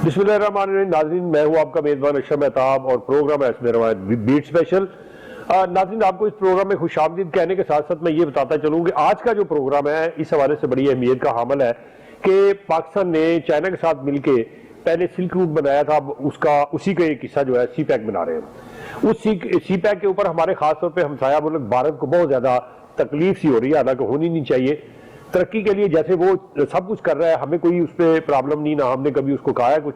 बिस्मिल्लाहिर्रहमानिर्रहीम। नाज़रीन, मैं हूं आपका मेज़बान अशरफ मेहताब और प्रोग्राम है बीट स्पेशल। नाज़रीन, आपको इस प्रोग्राम में खुशामदीद कहने के साथ साथ मैं ये बताता चलूँ कि आज का जो प्रोग्राम है इस हवाले से बड़ी अहमियत का हामिल है कि पाकिस्तान ने चाइना के साथ मिलकर पहले सिल्क रूट बनाया था, अब उसी का एक हिस्सा जो है सी पैक बना रहे हैं। उस सी पैक के ऊपर हमारे खासतौर पर हमसाया मुल्क भारत को बहुत ज़्यादा तकलीफ सी हो रही है, हालांकि होनी नहीं चाहिए। तरक्की के लिए जैसे वो सब कुछ कर रहा है, हमें कोई उस पर प्रॉब्लम नहीं, ना हमने कभी उसको कहा है कुछ,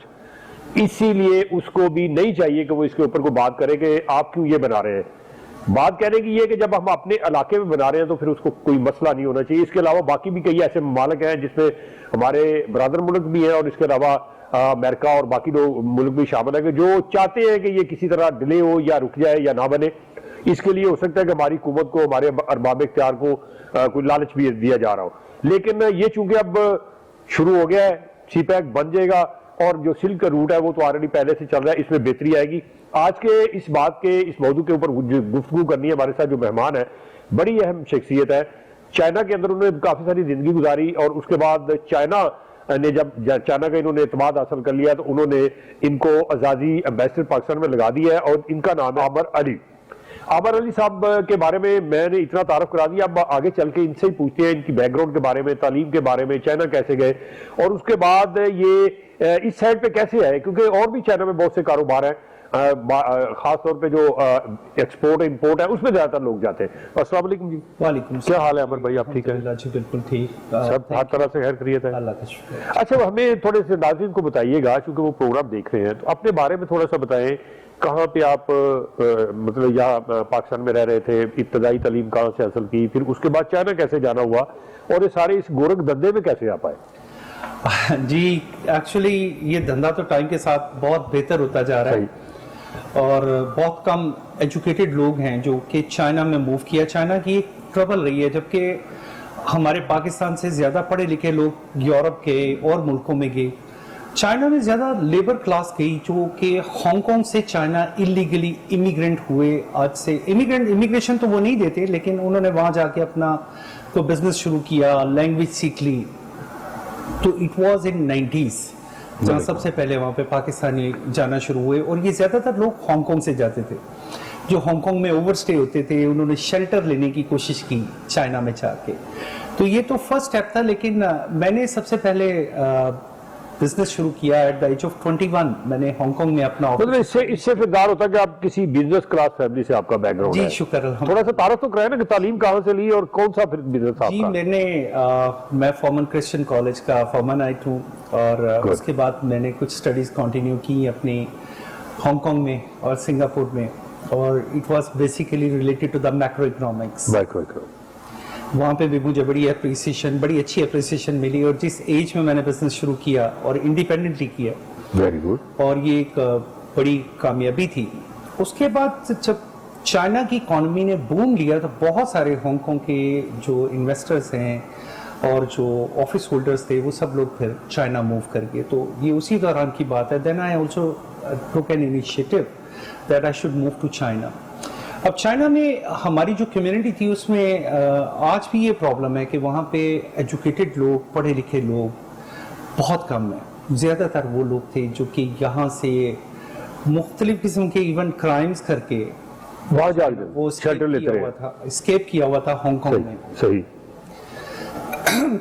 इसीलिए उसको भी नहीं चाहिए कि वो इसके ऊपर कोई बात करे कि आप क्यों ये बना रहे हैं। बात कहने की ये कि जब हम अपने इलाके में बना रहे हैं तो फिर उसको कोई मसला नहीं होना चाहिए। इसके अलावा बाकी भी कई ऐसे ममालिक हैं जिसमें हमारे ब्रदर मुल्क भी हैं और इसके अलावा अमेरिका और बाकी लोग मुल्क भी शामिल है कि जो चाहते हैं कि ये किसी तरह डिले हो या रुक जाए या ना बने। इसके लिए हो सकता है कि हमारी हुकूमत को, हमारे अरबाब इख्तियार को कोई लालच भी दिया जा रहा हो, लेकिन ये चूंकि अब शुरू हो गया है, सी पैक बन जाएगा और जो सिल्क का रूट है वो तो ऑलरेडी पहले से चल रहा है, इसमें बेहतरी आएगी। आज के इस मौजू के ऊपर गुफ्तगू करनी है हमारे साथ जो मेहमान है, बड़ी अहम शख्सियत है। चाइना के अंदर उन्होंने काफी सारी जिंदगी गुजारी और उसके बाद चाइना ने जब चाइना का इन्होंने एतमाद हासिल कर लिया तो उन्होंने इनको आजादी एम्बेसडर पाकिस्तान में लगा दिया है और इनका नाम है आमर अली। आमर अली साहब के बारे में मैंने इतना तारफ करा दिया, अब आगे चल के इनसे ही पूछते हैं इनकी बैकग्राउंड के बारे में, तालीम के बारे में, चाइना कैसे गए और उसके बाद ये इस साइड पे कैसे आए, क्योंकि और भी चाइना में बहुत से कारोबार हैं, खास तौर पे जो एक्सपोर्ट इंपोर्ट है उसमें ज्यादातर लोग जाते हैं। अस्सलाम वालेकुम जी। वालेकुम। क्या हाल है अमर भाई, आप ठीक है? जी बिल्कुल ठीक, सब हर तरह से खैर खैरियत है, अल्लाह का शुक्र। अच्छा, हमें थोड़े से नाज़रीन को बताइएगा क्योंकि वो प्रोग्राम देख रहे हैं, तो अपने बारे में थोड़ा सा बताएं। कहाँ पे आप मतलब यहाँ पाकिस्तान में रह रहे थे, इब्तदाई तालीम कहाँ से हासिल की, फिर उसके बाद चाइना कैसे जाना हुआ और ये सारे इस गोरख धंधे में कैसे आ पाए? जी एक्चुअली ये धंधा तो टाइम के साथ बहुत बेहतर होता जा रहा है और बहुत कम एजुकेटेड लोग हैं जो कि चाइना में मूव किया। चाइना की एक ट्रबल रही है, जबकि हमारे पाकिस्तान से ज्यादा पढ़े लिखे लोग यूरोप के और मुल्कों में गए। चाइना में ज्यादा लेबर क्लास गई जो कि हांगकांग से चाइना इलीगली इमिग्रेंट हुए। आज से इमिग्रेशन तो वो नहीं देते, लेकिन उन्होंने वहां जाके अपना तो बिजनेस शुरू किया, लैंग्वेज सीख ली। तो इट वाज इन 90s जहाँ सबसे पहले वहां पे पाकिस्तानी जाना शुरू हुए और ये ज्यादातर लोग हांगकांग से जाते थे जो हांगकांग में ओवरस्टे होते थे। उन्होंने शेल्टर लेने की कोशिश की चाइना में जाके, तो ये तो फर्स्ट स्टेप था। लेकिन मैंने सबसे पहले बिजनेस शुरू किया एट द एज ऑफ 21। मैंने हांगकांग में अपना मतलब इससे फिर दार होता है कि आप किसी बिजनेस क्लास फैमिली से आपका बैकग्राउंड है। जी शुक्र। थोड़ा सा तारफ तो कराए ना कि तालीम कहाँ से ली और कौन सा फिर बिजनेस आपका? जी मैं फॉर्मन क्रिश्चियन कॉलेज का फॉर्मन आई हूँ और उसके बाद मैंने कुछ स्टडीज कंटिन्यू की अपनी हांगकांग में और सिंगापुर में, और it was basically related to the macro economics. वहाँ पे भी मुझे बड़ी अच्छी अप्रिसिएशन मिली और जिस एज में मैंने बिजनेस शुरू किया और इंडिपेंडेंटली किया, वेरी गुड, और ये एक बड़ी कामयाबी थी। उसके बाद जब चाइना की इकॉनमी ने बूम लिया तो बहुत सारे हांगकांग के जो इन्वेस्टर्स हैं और जो ऑफिस होल्डर्स थे वो सब लोग फिर चाइना मूव कर गए। तो ये उसी दौरान की बात है। Then I also took an initiative that I should move to China. अब चाइना में हमारी जो कम्युनिटी थी उसमें आज भी ये प्रॉब्लम है कि वहाँ पे एजुकेटेड लोग, पढ़े लिखे लोग बहुत कम हैं। ज़्यादातर वो लोग थे जो कि यहाँ से मुख्तलिफ किस्म के इवन क्राइम्स करके वो स्केप किया हुआ था हांगकांग में। सही।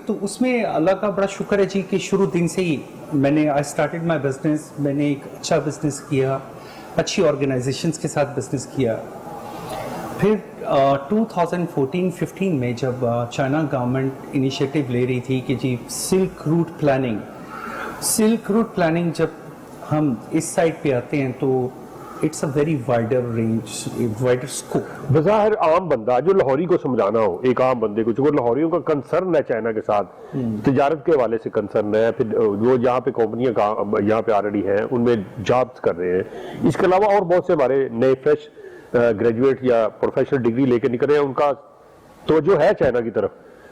तो उसमें अल्लाह का बड़ा शुक्र है जी कि शुरू दिन से ही आई स्टार्टेड माई बिजनेस। मैंने एक अच्छा बिजनेस किया, अच्छी ऑर्गेनाइजेशंस के साथ बिजनेस किया। फिर 2014-15 में जब चाइना गवर्नमेंट इनिशिएटिव ले रही थी कि जी सिल्क रूट प्लानिंग जब हम इस साइड पे आते हैं तो it's a very wider range, wider scope. बज़ाहिर आम बंदा जो लाहौरी को समझाना हो, एक आम बंदे को, जो लाहौरियों का कंसर्न है चाइना के साथ, तिजारत के हवाले से कंसर्न है, फिर वो जहाँ पे कंपनियां यहाँ पे ऑलरेडी हैं उनमें जॉब्स कर रहे हैं, इसके अलावा और बहुत से हमारे नए फ्रेश ग्रेजुएट या प्रोफेशनल डिग्री लेके निकल रहे हैं, उनका तो जो है चाइना की तरफ।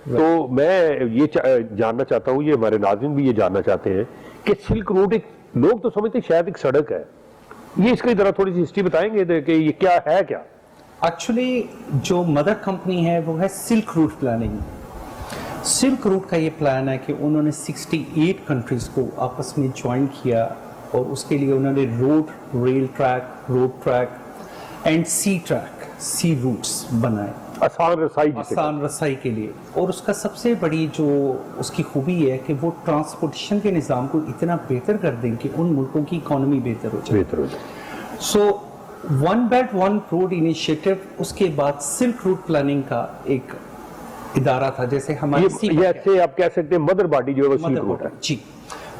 तो मैं ये जानना चाहता हूँ, ये हमारे नाज़रीन भी ये जानना चाहते हैं कि सिल्क रूट एक, लोग तो समझते शायद एक सड़क है, ये इसकी तरह थोड़ी सी हिस्ट्री बताएंगे कि ये क्या है? क्या एक्चुअली जो मदर कंपनी है वो है silk route planning. Silk route का ये प्लान है कि उन्होंने 68 कंट्रीज को आपस में ज्वाइन किया और उसके लिए उन्होंने road track and sea routes बनाए, आसान रसाई के लिए। और उसका सबसे बड़ी जो उसकी खूबी है कि वो ट्रांसपोर्टेशन के निज़ाम को इतना बेहतर कर दें कि उन मुल्कों की इकोनॉमी बेहतर हो जाए। So one belt one road initiative, उसके बाद सिल्क रूट प्लानिंग का एक इदारा था, जैसे हमारे ये आप कह सकते हैं मदर बॉडी जो है सिल्क रूट है जी,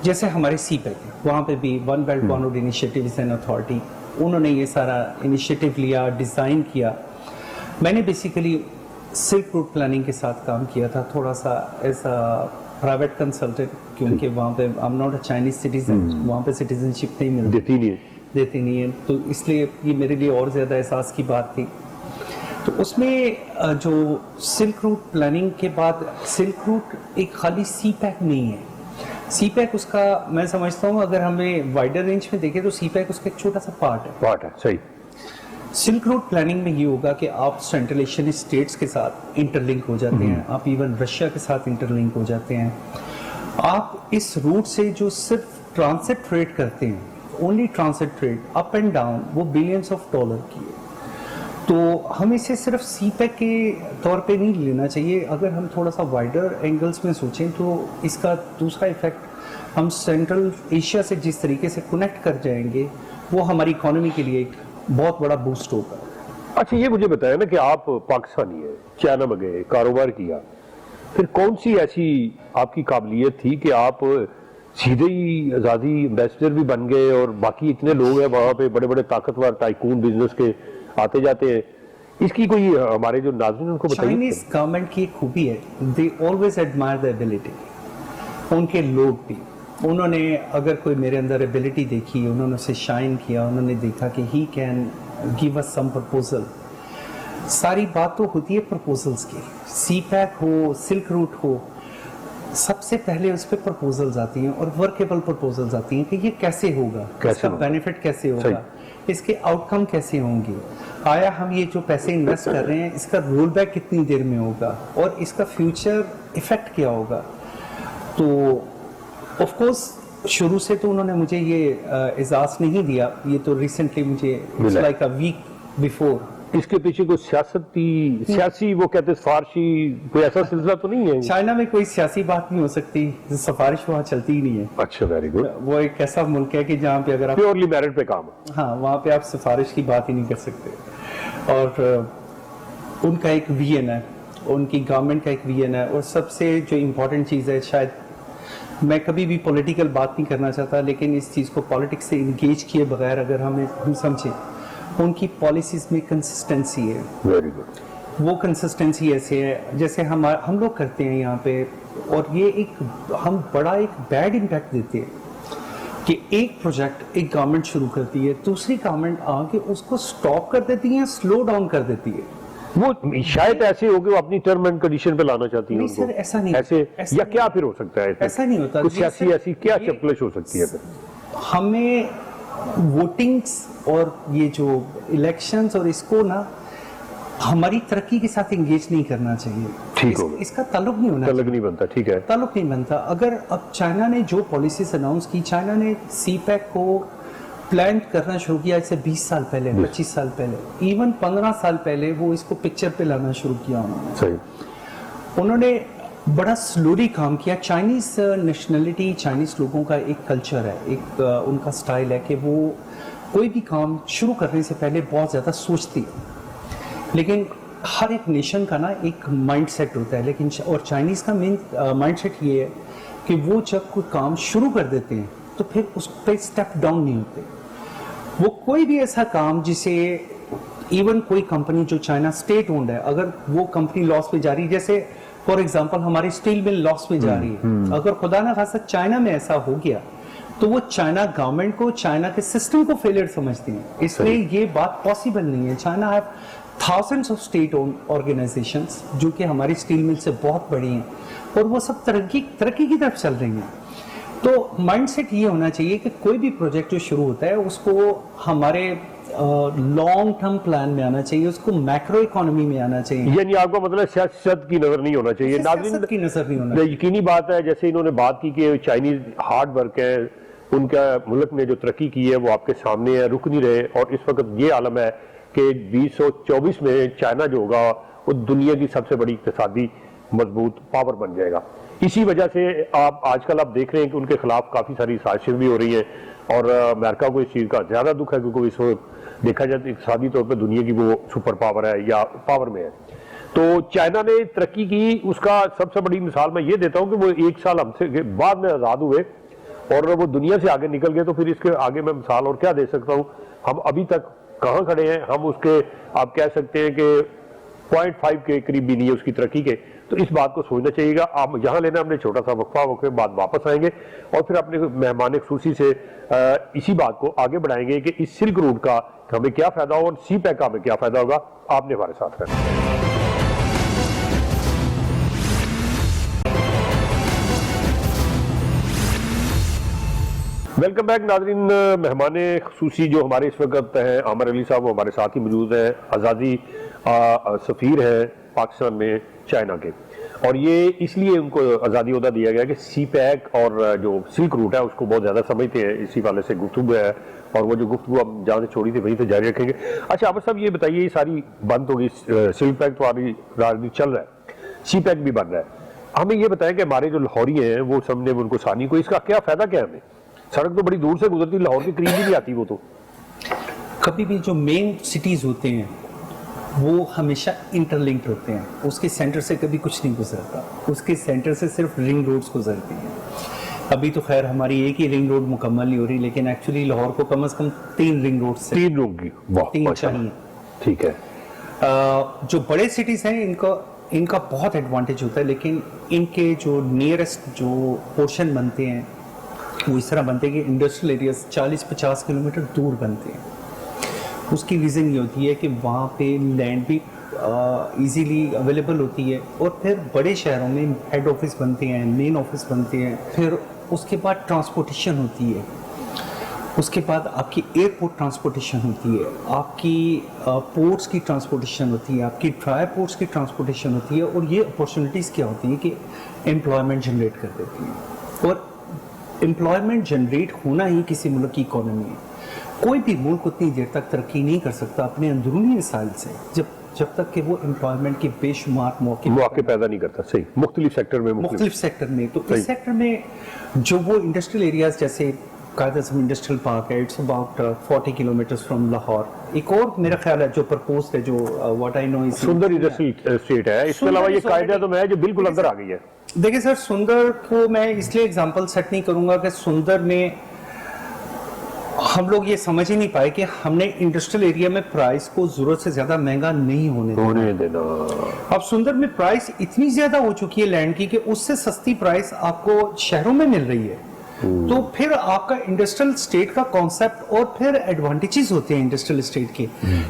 जैसे हमारे सीपैक है, वहाँ पे भी one belt one road initiative and authority, उन्होंने ये सारा इनिशिएटिव लिया, डिज़ाइन किया। मैंने बेसिकली सिल्क रूट प्लानिंग के साथ काम किया था, थोड़ा सा एज अ प्राइवेट कंसल्टेंट, क्योंकि वहाँ पे I am not a Chinese citizen, वहाँ पे सिटीजनशिप नहीं देती नहीं है, तो इसलिए ये मेरे लिए और ज़्यादा एहसास की बात थी। तो उसमें जो सिल्क रूट प्लानिंग के बाद, सिल्क रूट एक खाली सी पैक नहीं है। सी पैक उसका, मैं समझता हूँ अगर हमें वाइडर रेंज में देखें तो सी पैक उसका एक छोटा सा पार्ट है। सही। सिल्क रूट प्लानिंग में ये होगा कि आप सेंट्रल एशियन स्टेट्स के साथ इंटरलिंक हो जाते हैं, आप इवन रशिया के साथ इंटरलिंक हो जाते हैं। आप इस रूट से जो सिर्फ ट्रांसिट ट्रेड करते हैं, only transit trade up and down, वो बिलियंस ऑफ डॉलर की है। तो हम इसे सिर्फ सी पैक के तौर पे नहीं लेना चाहिए। अगर हम थोड़ा सा वाइडर एंगल्स में सोचें तो इसका दूसरा इफेक्ट, हम सेंट्रल एशिया से जिस तरीके से कनेक्ट कर जाएंगे, वो हमारी इकोनॉमी के लिए एक बहुत बड़ा बूस्ट होगा। अच्छा, ये मुझे बताया ना कि आप पाकिस्तानी है, चाइना में गए, कारोबार किया, फिर कौन सी ऐसी आपकी काबिलियत थी कि आप सीधे ही आज़ादी एम्बेसडर भी बन गए, और बाकी इतने लोग हैं वहाँ पे, बड़े बड़े ताकतवर टाइकून बिजनेस के आते जाते हैं, इसकी कोई हमारे जो नाज़रीन उनको बताइए। चाइनीज गवर्नमेंट की एक खूबी है, they always admire the ability. उनके लोग भी, उन्होंने अगर कोई मेरे अंदर एबिलिटी देखी, उन्होंने उसे शाइन किया, उन्होंने देखा कि he can give us some proposal. सारी बात तो होती है प्रपोजल्स की, सी पैक हो, सिल्क रूट हो, सबसे पहले उस पर प्रपोजल्स आती हैं और वर्केबल प्रपोजल्स आती हैं कि ये कैसे होगा, इसका बेनिफिट कैसे होगा, इसके आउटकम कैसे होंगे, आया हम ये जो पैसे इन्वेस्ट कर रहे हैं इसका रोल बैक कितनी देर में होगा, और इसका फ्यूचर इफेक्ट क्या होगा। तो ऑफ कोर्स शुरू से तो उन्होंने मुझे ये इजाज़त नहीं दिया, ये तो रिसेंटली मुझे लाइक अ वीक बिफोर। इसके पीछे कोई सियासी वो कहते हैं सिफारशी कोई ऐसा सिलसिला तो नहीं है? चाइना में कोई सियासी बात नहीं हो सकती, सिफारिश वहाँ चलती ही नहीं है। अच्छा, वेरी गुड। वो एक ऐसा मुल्क है कि जहाँ पे अगर आप प्योरली मेरिट पे काम है, हाँ, वहाँ पे आप सिफारिश की बात ही नहीं कर सकते। और उनका एक विजन है, उनकी गवर्नमेंट का एक विजन है, और सबसे जो इम्पोर्टेंट चीज़ है, शायद मैं कभी भी पॉलिटिकल बात नहीं करना चाहता, लेकिन इस चीज़ को पॉलिटिक्स से इंगेज किए बगैर अगर हम समझें, उनकी पॉलिसीज में कंसिस्टेंसी है। Very good. वो कंसिस्टेंसी ऐसे है जैसे हम लोग करते हैं यहाँ पे, और ये हम बड़ा एक बैड इम्पैक्ट देते हैं कि एक प्रोजेक्ट एक गवर्नमेंट शुरू करती है, दूसरी गवर्नमेंट आके उसको स्टॉप कर देती है, स्लो डाउन कर देती है। वो शायद ऐसे हो कि वो अपनी टर्म एंड कंडीशन पे लाना चाहती है नहीं सर, ऐसा नहीं, ऐसे या क्या फिर हो सकता है? ऐसा नहीं होता। कुछ सियासी ऐसी क्या चपलिश हो सकती है? फिर हमें वोटिंग्स और ये जो इलेक्शंस और इसको ना हमारी तरक्की के साथ एंगेज नहीं करना चाहिए। ठीक होगा, इसका ताल्लुक नहीं होना, ताल्लुक नहीं बनता। ठीक है, ताल्लुक नहीं बनता। अगर अब चाइना ने जो पॉलिसीज अनाउंस की, चाइना ने सी पैक को प्लान करना शुरू किया इससे 20 साल पहले, 25 साल पहले, इवन 15 साल पहले वो इसको पिक्चर पे लाना शुरू किया उन्होंने। सही। उन्होंने बड़ा स्लोली काम किया। चाइनीज नेशनलिटी, चाइनीज लोगों का एक कल्चर है, एक उनका स्टाइल है कि वो कोई भी काम शुरू करने से पहले बहुत ज़्यादा सोचती है। लेकिन हर एक नेशन का ना एक माइंडसेट होता है, लेकिन और चाइनीज़ का मेन माइंडसेट ये है कि वो जब कोई काम शुरू कर देते हैं तो फिर उस पर स्टेप डाउन नहीं होते। वो कोई भी ऐसा काम जिसे इवन कोई कंपनी जो चाइना स्टेट ओन्ड है, अगर वो कंपनी लॉस में जा रही है, जैसे फॉर एग्जांपल हमारी स्टील मिल लॉस में जा रही है, अगर खुदा ना खासा चाइना में ऐसा हो गया तो वो चाइना गवर्नमेंट को, चाइना के सिस्टम को फेलियर समझती हैं। इसलिए ये बात पॉसिबल नहीं है। China have thousands of state owned organisations जो कि हमारी स्टील मिल से बहुत बड़ी हैं, और वो सब तरक्की की तरफ चल रही हैं। तो माइंडसेट ये होना चाहिए कि कोई भी प्रोजेक्ट जो शुरू होता है उसको हमारे लॉन्ग टर्म प्लान में आना चाहिए, उसको मैक्रो इकोनॉमी में आना चाहिए। यानी आपका मतलब सियासत की नजर नहीं होना चाहिए, सियासत की नजर नहीं होना चाहिए। यकीनी बात है, जैसे इन्होंने बात की कि चाइनीज हार्ड वर्क है, उनका मुल्क ने जो तरक्की की है वो आपके सामने है, रुक नहीं रहे। और इस वक्त ये आलम है कि 2024 में चाइना जो होगा वो दुनिया की सबसे बड़ी इक्तिसादी मजबूत पावर बन जाएगा। इसी वजह से आजकल आप देख रहे हैं कि उनके खिलाफ काफ़ी सारी साजिशें भी हो रही हैं और अमेरिका को इस चीज़ का ज़्यादा दुख है क्योंकि इस वक्त देखा जाए तो इक्तिसादी तौर पर दुनिया की वो सुपर पावर है या पावर में है। तो चाइना ने तरक्की की, उसका सबसे बड़ी मिसाल मैं ये देता हूँ कि वो 1 साल हमसे बाद में आज़ाद हुए और वो दुनिया से आगे निकल गए। तो फिर इसके आगे मैं मिसाल और क्या दे सकता हूँ। हम अभी तक कहाँ खड़े हैं, हम उसके आप कह सकते हैं कि 0.5 के करीब भी नहीं है उसकी तरक्की के। तो इस बात को सोचना चाहिएगा। आप यहाँ लेना हमने छोटा सा वक्फा बाद वापस आएंगे और फिर अपने मेहमान खुसूसी से इसी बात को आगे बढ़ाएंगे कि इस सिल्क रूट का हमें क्या फायदा होगा और सी पैक का हमें क्या फायदा होगा। आपने हमारे साथ रहना। वेलकम बैक नाजरीन। मेहमान खुसूसी जो हमारे इस वक्त हैं आमिर अली साहब, वो हमारे साथ ही मौजूद हैं। आज़ादी सफ़ीर हैं पाकिस्तान में चाइना के, और ये इसलिए उनको आज़ादी ओहदा दिया गया कि सी पैक और जो सिल्क रूट है उसको बहुत ज़्यादा समझते हैं। इसी वाले से गुफ्तगू है और वो जो गुफ्तगू हम जहाँ से छोड़ी थी वहीं से जारी रखेंगे। अच्छा आमिर साहब ये बताइए, ये सारी बंद होगी, सिल्क पैक तो आगे राजनीति चल रहा है, सी पैक भी बन रहा है। हमें ये बताएं कि हमारे जो लाहौरी हैं वो समझने में उनको सानी को इसका क्या फ़ायदा क्या है हमें? सड़क तो बड़ी दूर से गुजरती, लाहौर के करीब भी नहीं आती वो। तो कभी भी जो मेन सिटीज होते हैं वो हमेशा इंटरलिंक्ड होते हैं, उसके सेंटर से कभी कुछ नहीं गुजरता, उसके सेंटर से सिर्फ रिंग रोड्स गुजरती हैं। अभी तो खैर हमारी एक ही रिंग रोड मुकम्मल नहीं हो रही, लेकिन एक्चुअली लाहौर को कम से कम 3 रिंग रोड से 3 होंगी, तीन चाहिए। ठीक है। जो बड़े सिटीज हैं इनका बहुत एडवांटेज होता है, लेकिन इनके जो नियरेस्ट जो पोर्शन बनते हैं वो इस तरह बनते हैं कि इंडस्ट्रियल एरियाज 40-50 किलोमीटर दूर बनते हैं। उसकी रीज़न ये होती है कि वहाँ पे लैंड भी इजीली अवेलेबल होती है, और फिर बड़े शहरों में हेड ऑफिस बनते हैं, मेन ऑफिस बनते हैं, फिर उसके बाद ट्रांसपोर्टेशन होती है, उसके बाद आपकी एयरपोर्ट ट्रांसपोर्टेशन होती है, आपकी पोर्ट्स की ट्रांसपोर्टेशन होती है, आपकी ड्राई पोर्ट्स की ट्रांसपोर्टेशन होती है। और ये अपॉर्चुनिटीज़ क्या होती है कि एम्प्लॉयमेंट जनरेट कर देती हैं, और एम्प्लॉयमेंट जनरेट होना ही किसी मुल्क की इकोनॉमी है। कोई भी मुल्क उतनी देर तक तरक्की नहीं कर सकता अपने अंदरूनी मिसाइल से जब तक कि वो एम्प्लॉयमेंट के बेशुमार मौके पैदा नहीं करता। सही, मुख्तलिफ सेक्टर में तो इस सेक्टर में जो वो इंडस्ट्रियल एरियाज जैसे कायद-ए-आज़म इंडस्ट्रियल पार्क है, it's about 40 kilometres from Lahore. एक और मेरा ख्याल है जो प्रपोज्ड है, जो व्हाट आई नो इज सुंदर इंडस्ट्रियल स्टेट है। इसके अलावा ये कायद-ए-आज़म है जो बिल्कुल अंदर आ गई है। देखिए सर, सुंदर को मैं इसलिए एग्जांपल सेट नहीं करूंगा कि सुंदर में हम लोग ये समझ ही नहीं पाए कि हमने इंडस्ट्रियल एरिया में प्राइस को जरूरत से ज्यादा महंगा नहीं होने देना। अब सुंदर में प्राइस इतनी ज्यादा हो चुकी है लैंड की कि उससे सस्ती प्राइस आपको शहरों में मिल रही है। तो फिर आपका इंडस्ट्रियल स्टेट का कॉन्सेप्ट और फिर एडवांटेजेस होते हैं इंडस्ट्रियल स्टेट के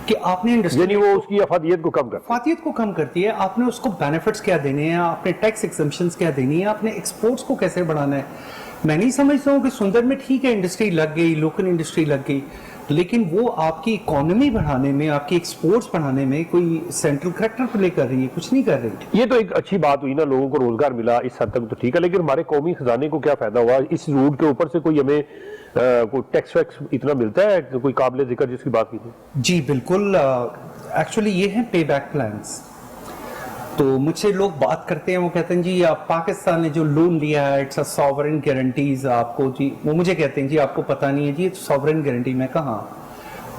कि आपने यानी वो उसकी अफादियत को कम करती है। आपने उसको बेनिफिट्स क्या देने हैं, आपने टैक्स एग्जम्पशंस क्या देनी है, आपने एक्सपोर्ट्स को कैसे बढ़ाना है। मैं नहीं समझता हूँ कि सुंदर में ठीक है इंडस्ट्री लग गई, लोकल इंडस्ट्री लग गई, लेकिन वो आपकी इकोनॉमी बढ़ाने में, आपकी एक्सपोर्ट्स बढ़ाने में कोई सेंट्रल कैरेक्टर प्ले कर रही है, कुछ नहीं कर रही। ये तो एक अच्छी बात हुई ना, लोगों को रोजगार मिला, इस हद तक तो ठीक है, लेकिन हमारे कौमी खजाने को क्या फायदा हुआ? इस रूट के ऊपर से कोई हमें कोई टैक्स वैक्स इतना मिलता है, कोई काबिल जिक्र जिसकी बात की थी? जी बिल्कुल, एक्चुअली ये है पे बैक प्लान्स। तो मुझसे लोग बात करते हैं, वो कहते हैं जी आप पाकिस्तान ने जो लोन लिया है इट्स अ सॉवरेन गारंटीज आपको, जी वो मुझे कहते हैं जी आपको पता नहीं है जी सॉवरेन गारंटी। मैं कहा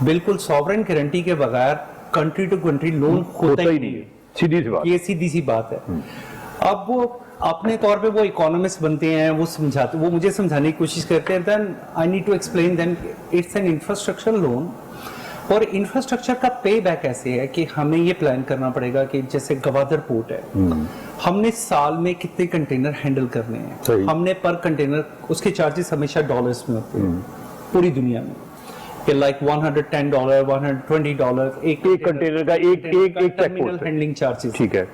बिल्कुल, सॉवरेन गारंटी के बगैर कंट्री टू कंट्री लोन होता ही नहीं है, सीधी सी बात, ये सीधी सी बात है। अब वो अपने तौर पे वो इकोनॉमिस्ट बनते हैं, वो समझाते, वो मुझे समझाने की कोशिश करते हैं, then I need to explain then it's an infrastructure loan. और इंफ्रास्ट्रक्चर का पे बैक ऐसे है कि हमें ये प्लान करना पड़ेगा कि जैसे गवादर पोर्ट है, हमने साल में कितने कंटेनर हैंडल करने हैं, हमने पर कंटेनर उसके चार्जेस हमेशा डॉलर्स में होते हैं पूरी दुनिया में, लाइक $110, $120 एक कंटेनर का एक टर्मिनल हैंडलिंग चार्जेस। ठीक है।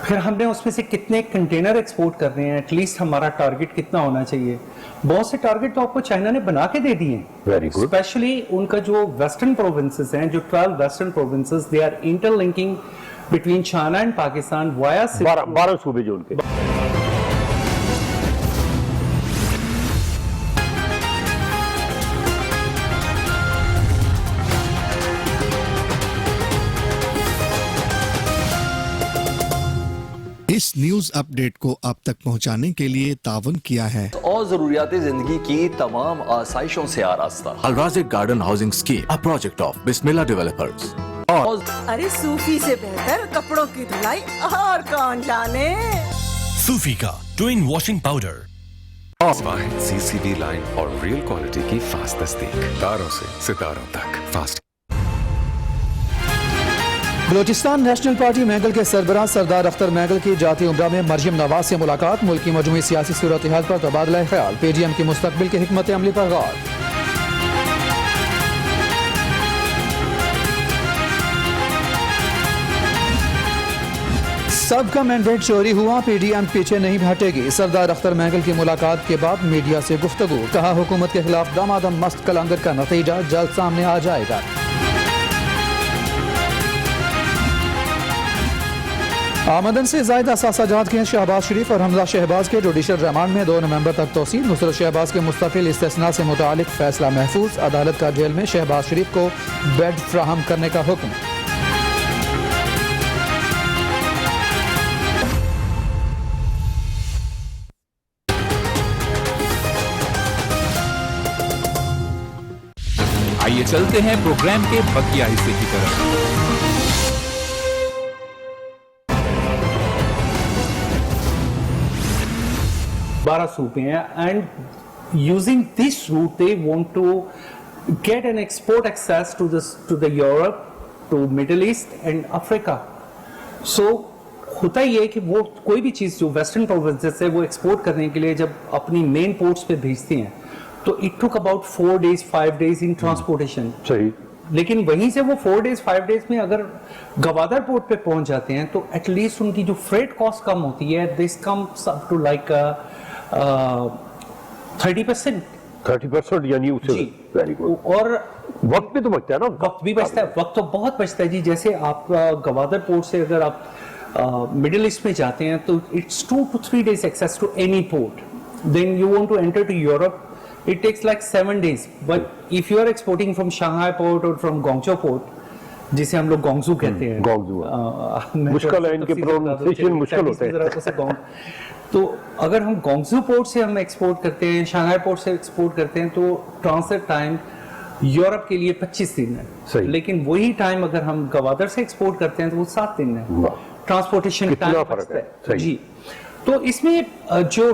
फिर हमने उसमें से कितने कंटेनर एक्सपोर्ट करने हैं, एटलीस्ट हमारा टारगेट कितना होना चाहिए। बहुत से टारगेट तो आपको चाइना ने बना के दे दिए हैं, वेरी गुड। स्पेशली उनका जो वेस्टर्न प्रोविंसेस हैं, जो 12 western provinces, they are interlinking between China and Pakistan via 12 सूबे जो उनके। इस न्यूज अपडेट को आप तक पहुंचाने के लिए ताउन किया है और जरूरियात जिंदगी की तमाम आसाइशों से आरास्ता Al Razik Garden Housing Scheme, a project of Bismillah Developers. अरे सूफी से बेहतर कपड़ों की धुलाई और कौन जाने। सूफी का twin washing powder. CCD line और रियल क्वालिटी की फास्ट तस्दीक, तारों से सितारों तक fast. Balochistan national party McGill के सरबराह सरदार अख्तर मैगल की जाती उम्रा में मरियम नवाज से मुलाकात, मुल्क की मजमूई सियासी सूरत हाल पर तबादला ख्याल, PDM की मुस्तकबिल की हिकमत अमली पर गौर। सबका मैंडेट चोरी हुआ, PDM पीछे नहीं हटेगी, सरदार अख्तर मैगल की मुलाकात के बाद मीडिया से गुफ्तगू, कहा हुकूमत के खिलाफ दामादम मस्त कलंदर का नतीजा जल्द सामने आ जाएगा। आमदन से ज़ायद असासाजात के शहबाज शरीफ और हमजा शहबाज के जुडिशल रिमांड में 2 नवंबर तक तोसील, नुसरत शहबाज के मुस्तकिल इस्तिस्ना से मुतालिक फैसला महफूज, अदालत का जेल में शहबाज शरीफ को बेड फ्राहम करने का हुक्म। आइए चलते हैं प्रोग्राम के बकिया हिस्से की तरफ। 12 सूबे हैं and using this route they want to get an export access to the Europe, to middle east and Africa. So होता ही है कि वो कोई भी चीज़ जो वेस्टर्न प्रोविंसेस है वो एक्सपोर्ट करने के लिए जब अपनी मेन पोर्ट्स पे भेजती हैं तो it took about 4 days 5 days in transportation. सही। लेकिन वहीं से वो 4 days 5 days में अगर गवादर पोर्ट पे पहुंच जाते हैं तो एटलीस्ट उनकी जो फ्रेट कॉस्ट कम होती है, this comes up to like 30% यानी उससे वेरी गुड। और वक्त भी तो बचता है ना, वक्त भी बचता है, वक्त तो बहुत बचता है जी। जैसे आप गवादर पोर्ट से अगर आप मिडिल ईस्ट में जाते हैं तो it's 2 to 3 days access to any port, then you want to enter to Europe, it takes like 7 days. But if you are exporting from Shanghai port or from Guangzhou port, जिसे हम लोग गोंगजू कहते हैं, गोंगजू मुश्किल है, इनके प्रोनाउंसिएशन मुश्किल होते हैं। तो अगर हम गोंगजू पोर्ट से हम एक्सपोर्ट करते हैं, शंघाई पोर्ट से एक्सपोर्ट करते हैं, तो ट्रांसिट टाइम यूरोप के लिए 25 दिन है। लेकिन वही टाइम अगर हम गवादर से एक्सपोर्ट करते हैं तो वो 7 दिन है। ट्रांसपोर्टेशन टाइम फर्क है जी। तो इसमें जो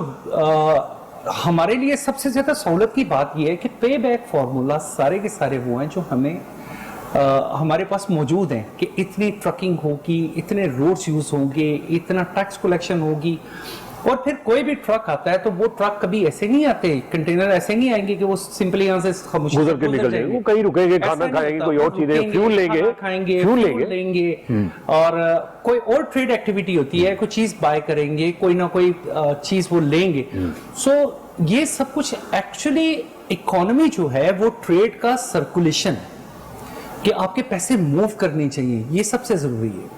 हमारे लिए सबसे ज्यादा सहूलत की बात यह है कि पे बैक फॉर्मूला सारे के सारे वो हैं जो हमें हमारे पास मौजूद हैं कि इतनी ट्रकिंग होगी, इतने रोड्स यूज होंगे, इतना टैक्स कलेक्शन होगी। और फिर कोई भी ट्रक आता है तो वो ट्रक कभी ऐसे नहीं आते, कंटेनर ऐसे नहीं आएंगे कि वो सिंपली यहाँ से गुजर के निकल जाएंगे, वो कहीं रुकेंगे, खाना खाएंगे, कोई और चीजें, फ्यूल लेंगे, और कोई और ट्रेड एक्टिविटी होती है, कोई चीज बाय करेंगे, कोई ना कोई चीज वो लेंगे। सो ये सब कुछ एक्चुअली इकोनॉमी जो है वो ट्रेड का सर्कुलेशन, कि आपके पैसे मूव करने चाहिए, ये सबसे जरूरी है।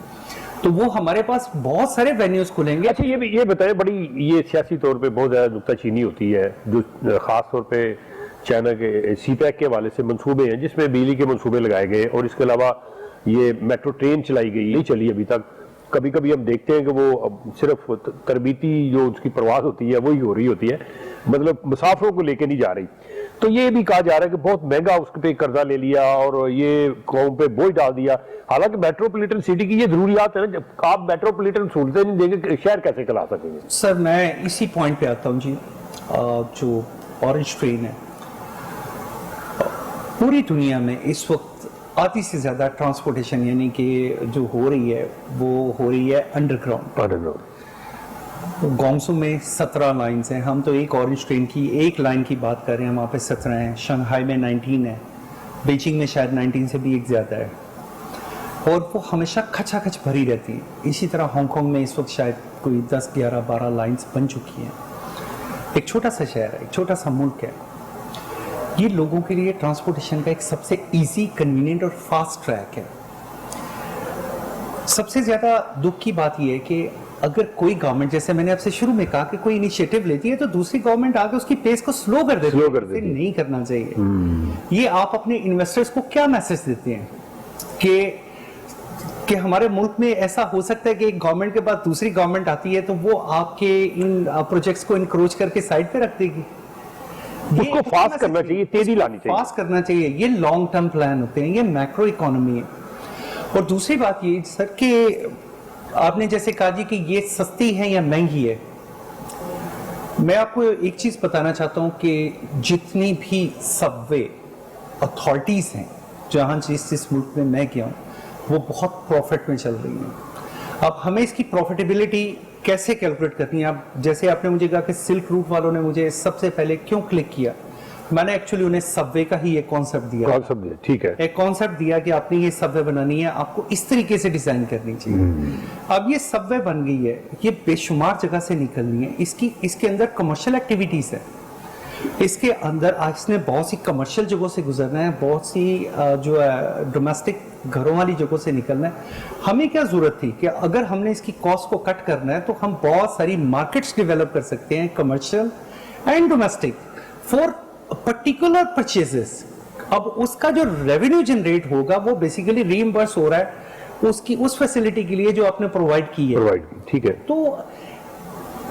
तो वो हमारे पास बहुत सारे वेन्यूज खुलेंगे। अच्छा ये बताएं, बड़ी ये सियासी तौर पे बहुत ज्यादा नुक्ताचीनी होती है जो खास तौर पे चाइना के CPEC के हवाले से मंसूबे हैं जिसमें बिजली के मंसूबे लगाए गए, और इसके अलावा ये मेट्रो ट्रेन चलाई गई, नहीं चली अभी तक। कभी कभी हम देखते हैं कि वो सिर्फ तरबीती जो उसकी परवाज होती है वही हो रही होती है, मतलब मुसाफिरों को लेके नहीं जा रही। तो ये भी कहा जा रहा है कि बहुत महंगा उस पे कर्जा ले लिया और ये कौम पे बोझ डाल दिया। हालांकि मेट्रोपॉलिटन सिटी की ये जरूरियात है ना, जब आप मेट्रोपॉलिटन सहूलतें नहीं देंगे शहर कैसे चला सकेंगे? सर मैं इसी पॉइंट पे आता हूँ जी। जो ऑरेंज ट्रेन है, पूरी दुनिया में इस वक्त आधी से ज्यादा ट्रांसपोर्टेशन यानी कि जो हो रही है वो हो रही है अंडरग्राउंड। गोंगसू में 17 लाइन्स हैं, हम तो एक ऑरेंज ट्रेन की एक लाइन की बात कर रहे हैं, वहाँ पे 17 हैं, शंघाई में 19 है, बीजिंग में शायद 19 से भी एक ज़्यादा है, और वो हमेशा खचाखच भरी रहती है। इसी तरह हांगकांग में इस वक्त शायद कोई 10, 11, 12 लाइन्स बन चुकी हैं। एक छोटा सा शहर है, एक छोटा सा मुल्क है, ये लोगों के लिए ट्रांसपोर्टेशन का एक सबसे ईजी, कन्वीनियंट और फास्ट ट्रैक है। सबसे ज़्यादा दुख की बात यह है कि अगर कोई गवर्नमेंट, जैसे मैंने आपसे शुरू में कहा कि कोई इनिशिएटिव लेती है तो दूसरी गवर्नमेंट आके उसकी पेस को स्लो कर देती है। नहीं करना चाहिए। ये आप अपने इन्वेस्टर्स को क्या मैसेज देते हैं कि कि हमारे मुल्क में ऐसा हो सकता है कि एक गवर्नमेंट के बाद दूसरी गवर्नमेंट आती है तो वो आपके इन प्रोजेक्ट्स को इंक्रोच करके साइड पे रख देगी। उसको फास्ट करना चाहिए, तेजी लानी चाहिए, फास्ट करना चाहिए। ये लॉन्ग टर्म प्लान होते हैं, ये मैक्रो इकोनॉमी है। और दूसरी बात ये सर कि आपने जैसे कहा जी कि ये सस्ती है या महंगी है, मैं आपको एक चीज बताना चाहता हूं कि जितनी भी सबवे अथॉरिटीज हैं जहां जिस मुल्क में मैं गया हूं, वो बहुत प्रॉफिट में चल रही हैं। अब हमें इसकी प्रॉफिटेबिलिटी कैसे कैलकुलेट करनी है? आप जैसे आपने मुझे कहा कि सिल्क रूट वालों ने मुझे सबसे पहले क्यों क्लिक किया, मैंने एक्चुअली उन्हें सबवे का ही एक कॉन्सेप्ट दिया। ठीक है, एक कॉन्सेप्ट दिया कि आपने ये सबवे बनानी है, आपको इस तरीके से डिजाइन करनी चाहिए। अब ये सबवे बन गई है, ये बेशुमार जगह से निकलनी है, इसके अंदर कमर्शियल एक्टिविटीज है, इसके अंदर इसने बहुत सी कमर्शियल जगहों से गुजरना है, बहुत सी जो है डोमेस्टिक घरों वाली जगहों से निकलना है। हमें क्या जरूरत थी कि अगर हमने इसकी कॉस्ट को कट करना है तो हम बहुत सारी मार्केट्स डेवलप कर सकते हैं, commercial and domestic, for particular purchases. अब उसका जो रेवेन्यू जनरेट होगा वो बेसिकली रीइंबर्स हो रहा है उसकी उस फैसिलिटी के लिए जो आपने प्रोवाइड की है। ठीक है, तो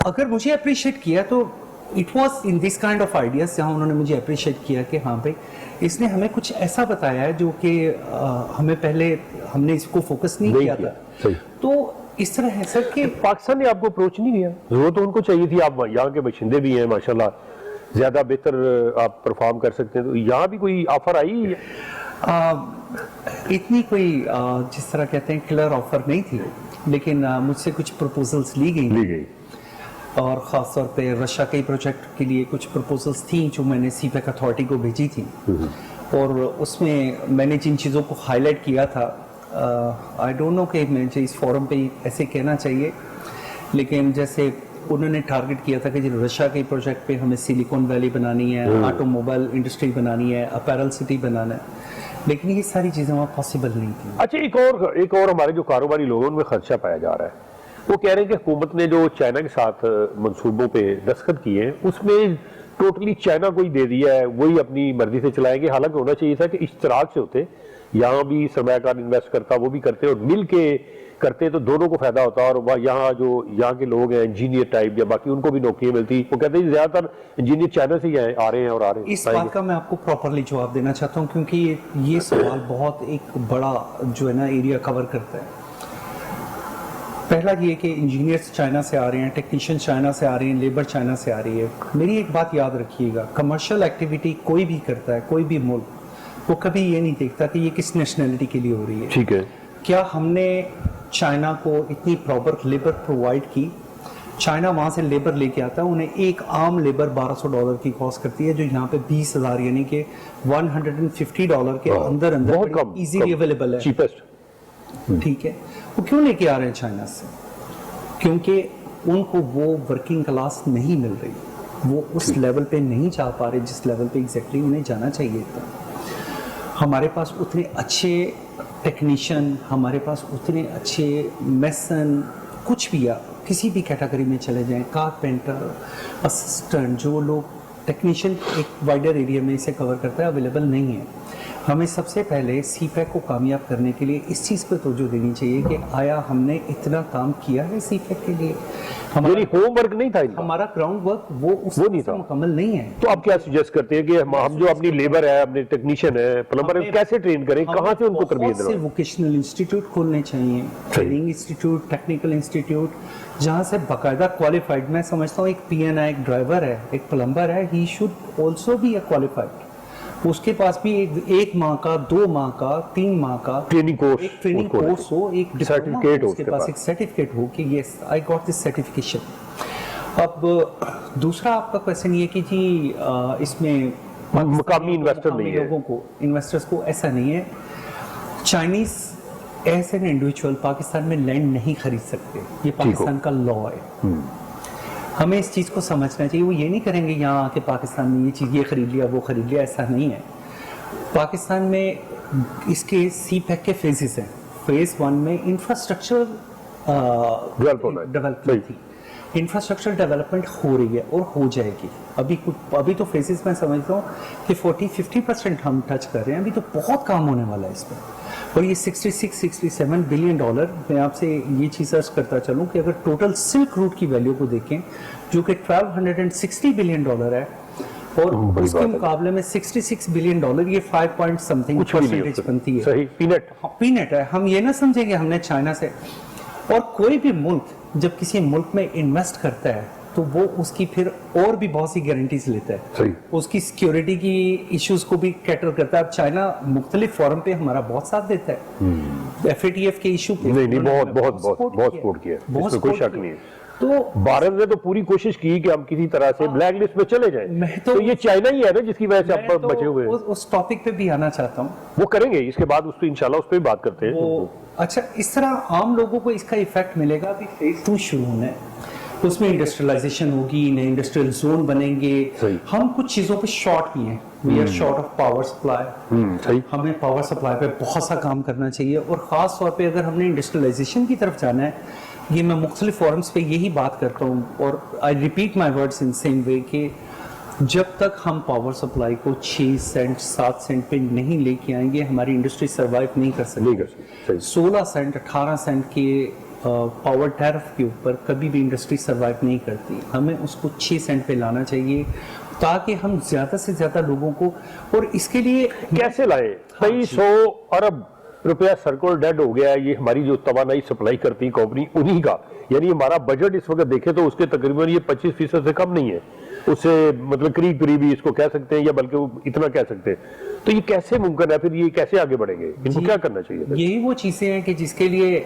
अगर मुझे अप्रिशिएट किया तो it was in this kind of ideas, जहां उन्होंने मुझे अप्रिशिएट किया कि हाँ भाई इसने हमें कुछ ऐसा बताया है जो कि हमें पहले हमने इसको फोकस नहीं किया था। तो इस तरह है सर कि पाकिस्तान ने आपको अप्रोच नहीं किया, जरूरत तो उनको चाहिए थी, आप यहाँ के बशिंदे भी हैं माशाल्लाह, ज्यादा बेहतर आप परफॉर्म कर सकते हैं, तो यहाँ भी कोई ऑफर आई? इतनी कोई जिस तरह कहते हैं क्लियर ऑफर नहीं थी, लेकिन मुझसे कुछ प्रपोजल्स ली गई और ख़ास तौर पे रशिया के प्रोजेक्ट के लिए कुछ प्रपोजल्स थी जो मैंने सीपेक अथॉरिटी को भेजी थी। और उसमें मैंने जिन चीज़ों को हाईलाइट किया था, आई डोंट नो कि मुझे इस फोरम पे ऐसे कहना चाहिए, लेकिन जैसे उन्होंने टारगेट किया था कि जो रशिया के प्रोजेक्ट पे हमें सिलिकॉन वैली बनानी है, ऑटोमोबाइल इंडस्ट्री बनानी है, अपैरल सिटी बनाना है, लेकिन ये सारी चीज़ें वहाँ पॉसिबल नहीं थी। अच्छा, एक और हमारे जो कारोबारी लोग हैं उनमें खर्चा पाया जा रहा है, वो कह रहे हैं कि हुकूमत ने जो चाइना के साथ मंसूबों पे दस्तखत किए हैं उसमें टोटली चाइना को ही दे दिया है, वही अपनी मर्जी से चलाएंगे। हालांकि होना चाहिए था कि इश्तराक से होते, यहाँ भी सरमायाकार इन्वेस्ट करता, वो भी करते और मिल के करते तो दोनों को फायदा होता। और यहाँ के लोग हैं इंजीनियर टाइप या बाकी, उनको भी नौकरियां मिलती। वो कहते हैं ज्यादातर इंजीनियर चाइना से ही आ रहे हैं। इस बात का मैं आपको प्रॉपरली जवाब देना चाहता हूँ, क्योंकि ये सवाल बहुत एक बड़ा जो है ना एरिया कवर करता है। पहला ये कि इंजीनियर्स चाइना से आ रहे हैं, टेक्नीशियन चाइना से आ रहे हैं, लेबर चाइना से आ रही है। मेरी एक बात याद रखिएगा, कमर्शियल एक्टिविटी कोई भी करता है, कोई भी मुल्क, वो कभी ये नहीं देखता कि ये किस नेशनैलिटी के लिए हो रही है। ठीक है, क्या हमने चाइना को इतनी प्रॉपर लेबर प्रोवाइड की? चाइना वहाँ से लेबर लेके आता है, उन्हें एक आम लेबर $1200 की कॉस्ट करती है, जो यहाँ पे 20,000 यानी कि $150 के अंदर इजीली अवेलेबल है, चीपेस्ट। ठीक है, वो क्यों लेके आ रहे हैं चाइना से? क्योंकि उनको वो वर्किंग क्लास नहीं मिल रही, वो उस लेवल पे नहीं जा पा रहे जिस लेवल पे एग्जैक्टली उन्हें जाना चाहिए था। हमारे पास उतने अच्छे टेक्नीशियन, हमारे पास उतने अच्छे मेसन, कुछ भी या किसी भी कैटेगरी में चले जाएं, कारपेंटर, असिस्टेंट, जो लोग टेक्नीशियन एक वाइडर एरिया में इसे कवर करता है, अवेलेबल नहीं है। हमें सबसे पहले सीपैक को कामयाब करने के लिए इस चीज़ पर तवज्जो देनी चाहिए कि आया हमने इतना काम किया है सीपैक के लिए? हमारा होमवर्क नहीं था, हमारा ग्राउंड वर्क वो नहीं था, मुकम्मल नहीं है। तो आप क्या सजेस्ट करते हैं कि हम जो अपनी लेबर है, अपने टेक्नीशियन है, प्लम्बर है, कैसे ट्रेन करें, कहाँ से उनको तरबियत दें? वोकेशनल इंस्टीट्यूट खोलने चाहिए, ट्रेनिंग इंस्टीट्यूट, टेक्निकल इंस्टीट्यूट, जहाँ से बाकायदा क्वालिफाइड, मैं समझता हूँ एक पीएनआई, एक ड्राइवर है, एक प्लम्बर है, he should also be a qualified. उसके पास भी एक माह का, 2 माह का, 3 माह का ट्रेनिंग कोर्स, एक ट्रेनिंग कोर्स हो, एक सर्टिफिकेट हो, उसके पास एक सर्टिफिकेट हो कि yes I got this certification. अब दूसरा आपका क्वेश्चन ये कि जी इसमें मकामी इन्वेस्टर नहीं है, लोगों को, इन्वेस्टर्स को ऐसा नहीं है। Chinese as an individual Pakistan में लैंड नहीं खरीद सकते, ये पाकिस्तान का लॉ है। हमें इस चीज़ को समझना चाहिए। वो ये नहीं करेंगे यहाँ आके पाकिस्तान में ये चीज़ ये खरीद लिया, वो खरीद लिया, ऐसा नहीं है। पाकिस्तान में इसके सीपैक के फेजेस हैं। फेज 1 में इंफ्रास्ट्रक्चर डेवलपमेंट थी, इंफ्रास्ट्रक्चर डेवलपमेंट हो रही है और हो जाएगी। अभी तो फेजेस मैं समझता हूँ कि 40-50% हम टच कर रहे हैं, अभी तो बहुत काम होने वाला है इस पर। और ये 66-67 बिलियन डॉलर, मैं आपसे ये चीज़ अर्ज करता चलूँ कि अगर टोटल सिल्क रूट की वैल्यू को देखें जो कि 1260 बिलियन डॉलर है, और उसके मुकाबले में 66 बिलियन डॉलर, ये 5 पॉइंट समथिंग परसेंटेज बनती है। सही, पीनट है। हम ये ना समझे कि हमने चाइना से, और कोई भी मुल्क जब किसी मुल्क में इन्वेस्ट करता है तो वो उसकी फिर और भी बहुत सी गारंटीज लेता है, सही, उसकी सिक्योरिटी की इश्यूज को भी कैटर करता है। अब चाइना मुख्तलिफ फोरम पे हमारा बहुत साथ देता है, FATF के इशू पे नहीं बहुत सपोर्ट किया, इसमें कोई शक नहीं है। तो भारत ने तो पूरी कोशिश की कि हम किसी तरह से ब्लैक लिस्ट में चले जाएं। तो ये चाइना ही है ना जिसकी वजह से आप बचे हुए हैं। उस टॉपिक पे भी आना चाहता हूँ, वो करेंगे इसके बाद, उस पर इंशाल्लाह उस पर भी बात करते हैं। अच्छा, इस तरह आम लोगों को इसका इफेक्ट मिलेगा। अभी फेज 2 शुरू होना है, उसमें इंडस्ट्रियलाइजेशन होगी, नए इंडस्ट्रियल जोन बनेंगे। हम कुछ चीजों पे शॉर्ट भी हैं, we are short of power supply. हमें पावर सप्लाई पे बहुत सा काम करना चाहिए, और खास तौर पे अगर हमने इंडस्ट्रियलाइजेशन की तरफ जाना है, ये मैं मुख्तलिफ फोरम्स पे यही बात करता हूँ, और I repeat my words in same way कि जब तक हम पावर सप्लाई को 6 सेंट 7 सेंट पे नहीं लेके आएंगे, हमारी इंडस्ट्री सर्वाइव नहीं कर सकती। 16 सेंट 18 सेंट के पावर टैरिफ के ऊपर कभी भी इंडस्ट्री सर्वाइव नहीं करती। हमें उसको 6 सेंट पे लाना चाहिए ताकि हम ज्यादा से ज्यादा लोगों को, और इसके लिए कैसे लाए? 200 अरब रुपया सर्कुलर डेड हो गया है। ये हमारी जो तवानाई सप्लाई करती कंपनी उन्हीं का, यानी हमारा बजट इस वक्त देखें तो उसके तकरीबन ये 25% से कम नहीं है, उससे मतलब करीब ही इसको कह सकते हैं, या बल्कि इतना कह सकते हैं। तो ये कैसे मुमकिन है? फिर ये कैसे आगे बढ़ेंगे? इनको क्या करना चाहिए? यही वो चीजें हैं कि जिसके लिए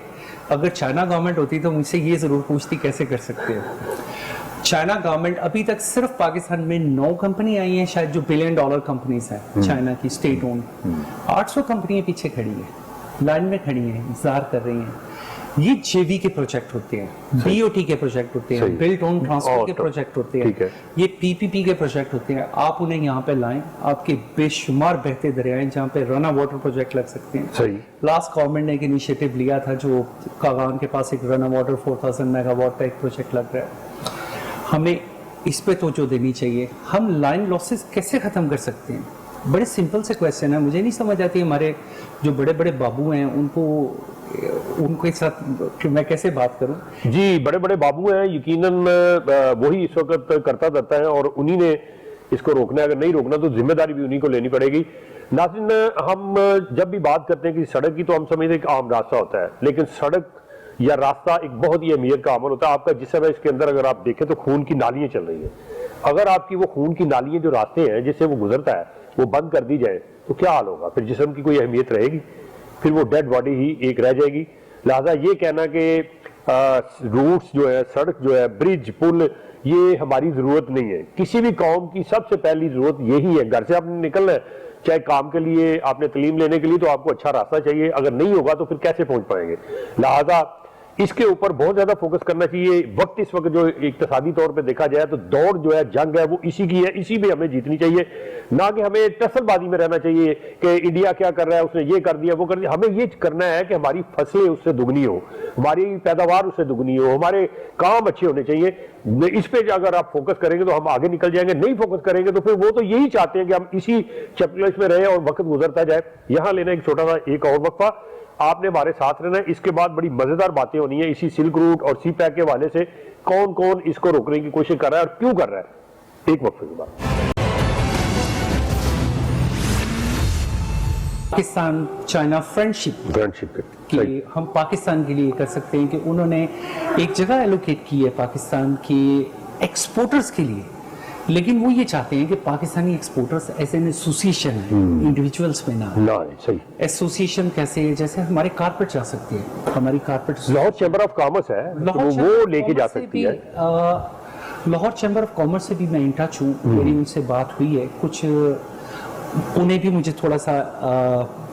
अगर चाइना गवर्नमेंट होती तो मुझसे ये जरूर पूछती कैसे कर सकते हो। चाइना गवर्नमेंट अभी तक सिर्फ पाकिस्तान में 9 कंपनी आई हैं शायद जो बिलियन डॉलर कंपनीज हैं चाइना की, स्टेट ओन। 800 कंपनियां पीछे खड़ी हैं, लाइन में खड़ी हैं, इंतजार कर रही हैं। ये जेवी के प्रोजेक्ट होते हैं, BOT के प्रोजेक्ट होते हैं, बिल्ट ऑन ट्रांसफर के प्रोजेक्ट होते हैं, ये PPP के प्रोजेक्ट होते हैं। आप उन्हें यहाँ पे लाएं, आपके बेशुमार बहते दरियाएं जहाँ पे रना वाटर प्रोजेक्ट लग सकते हैं। लास्ट गवर्नमेंट ने एक इनिशिएटिव लिया था, जो कागान के पास एक रना वाटर 4000 मेगावाट का एक प्रोजेक्ट लग रहा है। हमें इस पे तवज्जो देनी चाहिए। हम लाइन लॉसेस कैसे खत्म कर सकते हैं? बड़े सिंपल से क्वेश्चन है, मुझे नहीं समझ आती हमारे जो बड़े बड़े बाबू हैं उनके साथ मैं कैसे बात करूं। जी, बड़े बड़े बाबू हैं, यकीनन वही इस वक्त करता रहता है, और उन्हीं ने इसको रोकना है। अगर नहीं रोकना तो जिम्मेदारी भी उन्हीं को लेनी पड़ेगी। नाज़रीन, हम जब भी बात करते हैं कि सड़क की, तो हम समझते हैं कि आम रास्ता होता है, लेकिन सड़क या रास्ता एक बहुत ही अहमियत का अमल होता है। आपका जिस समय इसके अंदर अगर आप देखें तो खून की नालियां चल रही हैं। अगर आपकी वो खून की नालियां जो रास्ते हैं जिससे वो गुजरता है वो बंद कर दी जाए तो क्या हाल होगा? फिर जिस्म की कोई अहमियत रहेगी? फिर वो डेड बॉडी ही एक रह जाएगी। लिहाजा ये कहना कि रूट्स जो है, सड़क जो है, ब्रिज, पुल, ये हमारी जरूरत नहीं है। किसी भी कौम की सबसे पहली जरूरत यही है। घर से आपने निकलना है, चाहे काम के लिए, आपने तालीम लेने के लिए, तो आपको अच्छा रास्ता चाहिए। अगर नहीं होगा तो फिर कैसे पहुंच पाएंगे? लिहाजा इसके ऊपर बहुत ज्यादा फोकस करना चाहिए। वक्त इस वक्त जो इक्तिसादी तौर पे देखा जाए तो दौड़ जो है, जंग है, वो इसी की है, इसी में हमें जीतनी चाहिए। ना कि हमें टसलबाजी में रहना चाहिए कि इंडिया क्या कर रहा है, उसने ये कर दिया, वो कर दिया। हमें ये करना है कि हमारी फसलें उससे दुगनी हो, हमारी पैदावार उससे दुगनी हो, हमारे काम अच्छे होने चाहिए। इस पे अगर आप फोकस करेंगे तो हम आगे निकल जाएंगे। नहीं फोकस करेंगे तो फिर वो तो यही चाहते हैं कि हम इसी चैप्टर्स में रहे और वक्त गुजरता जाए। यहां लेना एक छोटा सा एक और वक्फा, आपने हमारे साथ रहना है। इसके बाद बड़ी मजेदार बातें होनी है इसी सिल्क रूट और सी पैक के हवाले से, कौन कौन इसको रोकने की कोशिश कर रहा है और क्यों कर रहा है। एक वक्त के बाद पाकिस्तान चाइना फ्रेंडशिप कि हम पाकिस्तान के लिए कर सकते हैं कि उन्होंने एक जगह एलोकेट की है पाकिस्तान के एक्सपोर्टर्स के लिए, लेकिन वो ये चाहते हैं कि पाकिस्तानी एक्सपोर्टर्स ऐसे एसोसिएशन है, इंडिविजुअल्स में ना। सही एसोसिएशन कैसे, जैसे हमारी कारपेट जा सकती है, हमारी carpet Lahore chamber of commerce है, वो लेके जा सकती है। लाहौर चैम्बर ऑफ कॉमर्स से भी मैं इन टच हूँ, मेरी उनसे बात हुई है। कुछ उन्हें भी मुझे थोड़ा सा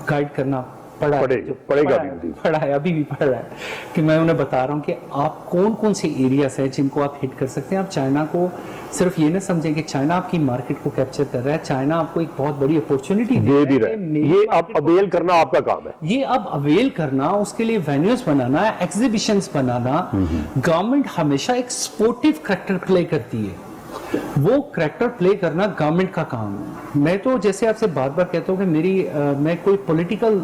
गाइड करना पड़ा है, अभी भी पढ़ रहा है कि मैं उन्हें बता रहा हूँ कि आप कौन कौन से एरियाज हैं जिनको आप हिट कर सकते हैं। आप चाइना को सिर्फ ये ना समझें कि चाइना आपकी मार्केट को कैप्चर कर रहा है, चाइना आपको एक बहुत बड़ी अपॉर्चुनिटी दे भी रहा है। ये अब अवेल करना आपका काम है, ये अब अवेल करना, उसके लिए वेन्यूज बनाना, एग्जीबिशंस बनाना। गवर्नमेंट हमेशा एक स्पोर्टिव कैरेक्टर प्ले करती है, वो करैक्टर प्ले करना गवर्नमेंट का काम है। मैं तो जैसे आपसे बार बार कहता हूँ कि मैं कोई पॉलिटिकल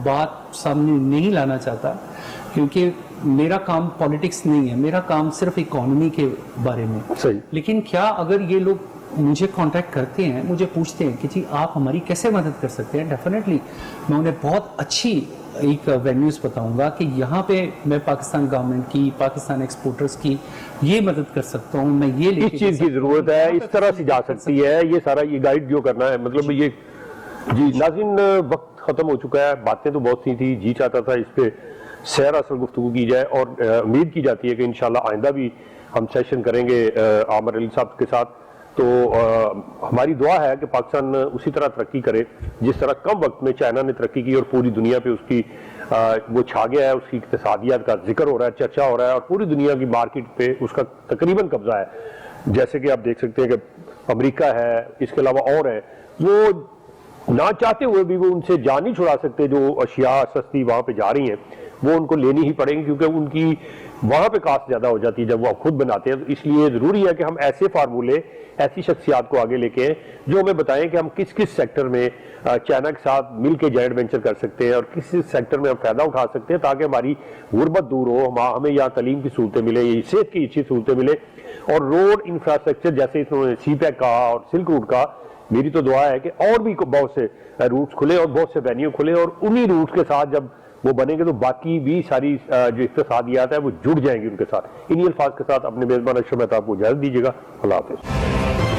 बात सामने नहीं लाना चाहता, क्योंकि मेरा काम पॉलिटिक्स नहीं है, मेरा काम सिर्फ इकोनॉमी के बारे में। सही। लेकिन क्या अगर ये लोग मुझे कांटेक्ट करते हैं, मुझे पूछते हैं कि जी आप हमारी कैसे मदद कर सकते हैं, डेफिनेटली मैं उन्हें बहुत अच्छी एक वेन्यूज बताऊंगा कि यहाँ पे मैं पाकिस्तान गवर्नमेंट की, पाकिस्तान एक्सपोर्टर्स की ये मदद कर सकता हूँ, मैं ये इस चीज की जरूरत है, इस तरह से जा सकती है, ये सारा ये गाइड जो करना है, मतलब ये जी। नाज़रीन, वक्त खत्म हो चुका है, बातें तो बहुत सी थी, जी चाहता था इस पे सैर असल गुफ्तगू की जाए, और उम्मीद की जाती है कि इंशाल्लाह आइंदा भी हम सेशन करेंगे आमिर अली साहब के साथ। तो हमारी दुआ है कि पाकिस्तान उसी तरह तरक्की करे जिस तरह कम वक्त में चाइना ने तरक्की की और पूरी दुनिया पे उसकी वो छा गया है, उसकी इक्तिसादियत का जिक्र हो रहा है, चर्चा हो रहा है, और पूरी दुनिया की मार्केट पे उसका तकरीबन कब्जा है। जैसे कि आप देख सकते हैं कि अमेरिका है, इसके अलावा और है, वो ना चाहते हुए भी वो उनसे जान नहीं छुड़ा सकते। जो अशिया सस्ती वहां पे जा रही हैं वो उनको लेनी ही पड़ेंगी, क्योंकि उनकी वहां पे कास्ट ज्यादा हो जाती है जब वो खुद बनाते हैं। तो इसलिए जरूरी है कि हम ऐसे फार्मूले, ऐसी शख्सियात को आगे लेके आए जो हमें बताएं कि हम किस किस सेक्टर में चाइना के साथ मिलकर जॉइंट वेंचर कर सकते हैं और किस किस सेक्टर में हम फायदा उठा सकते हैं, ताकि हमारी गुर्बत दूर हो, हमें यहाँ तालीम की सहूलतें मिले, सेहत की अच्छी सहूलतें मिले, और रोड इंफ्रास्ट्रक्चर जैसे इसमें सीपैक का और सिल्क रूट का, मेरी तो दुआ है कि और भी बहुत से रूट्स खुले और बहुत से वेन्यू खुले, और उन्हीं रूट्स के साथ जब वो बनेंगे तो बाकी भी सारी जो इक्तिसादियात है वो जुड़ जाएंगी उनके साथ। इन्हीं अल्फाज के साथ अपने मेजबान अशरफ मेहताब को इजाजत दीजिएगा। अल्लाह हाफिज़।